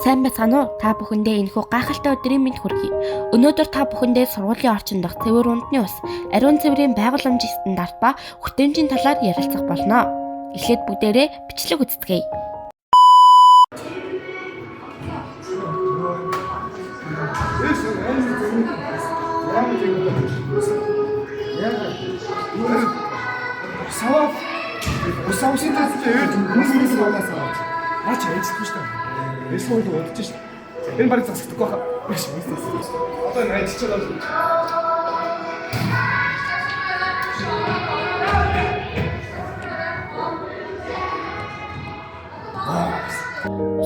Сайн байцгаана уу? Та бүхэндээ энэхүү гайхалтай өдрийн мэнд хүргэе. Өнөөдөр та бүхэндээ сургуулийн орчин дахь цэвэр унтны ус, ариун цэврийн байгууламжийн стандарт ба хүртээмжийн талаар ярилцах болно. Эхлээд бүгдээрээ бичлэг үздэгэе. Саваа усаусын төсөөлөд хүмүүсээс болоосаа. Наач ээжлэхгүй шүү дээ. Эсвэл удаж шүү дээ. Энэ барыг засагдахгүй хаа. Биш үстэйс. Одоо энэ ажиллаж байгаа.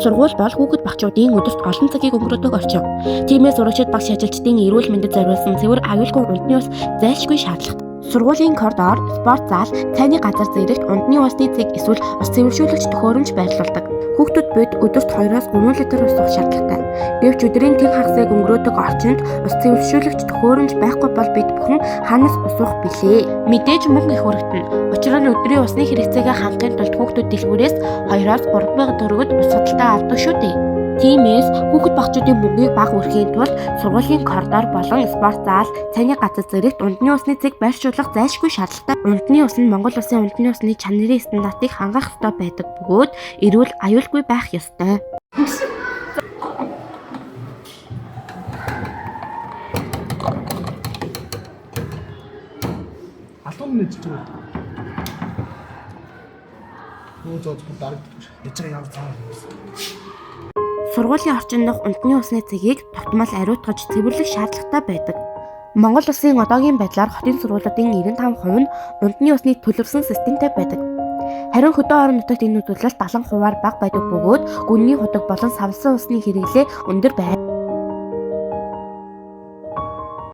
Сургууль бол хүүхэд багчуудын өдөрт олон цагийг өнгөрөөдөг орчин. Тиймээс сурагчид багш ажилчдын эрүүл мэндэд зориулсан цэвэр аюулгүй унтны ус зайлшгүй шаардлагатай. Сургуулийн коридор, спорт зал, цайны газар зэрэгт унтны усны цэг эсвэл ус цэвэршүүлэгч төхөөрөмж байрлуулдаг. Хүүхдүүд бид өдөрт 2-3 литр ус уух шаардлагатай. Гэвч өдрийн тэн хагасыг өнгөрөөдөг орчинд ус цэвэршүүлэгч төхөөрөмж байхгүй бол бид бүхэн ханаас ус уух билээ. Мэдээж мөнгө их өргөдөн. Учир нь өдрийн усны хэрэгцээгээ хангахын тулд хүүхдүүд дэлгүүрээс 2-3 сая төгрөгөд ус судалтай авдаг шүү дээ. Тиймээс хүүхэд багчуудын мөнгийг бага өрхийн тулд сургуулийн коридор болон спорт зал, цайны газар зэрэгт унтны усны цэг байршуулах зайлшгүй шаардлагатай. Унтны ус нь Монгол улсын унтны усны чанарын стандартыг хангах ёстой байдаг бөгөөд эрүүл аюулгүй байх ёстой. Алтан нэж чиг. Нөө зооцох дарагддаг. Яж байгаа ямар цаа. Сургуулийн орчин дах унтны усны цэгийг тогтмол ариутгаж цэвэрлэх шаардлагатай байдаг. Монгол улсын одоогийн байдлаар хотын сургуулиудын 95% нь унтны усны төлөвлөсөн системтэй байдаг. Харин хөдөө орон нутагт энэ үзүүлэлт 70% бага байдаг бөгөөд гүнний худаг болон савласан усны хэрэглээ өндөр байна.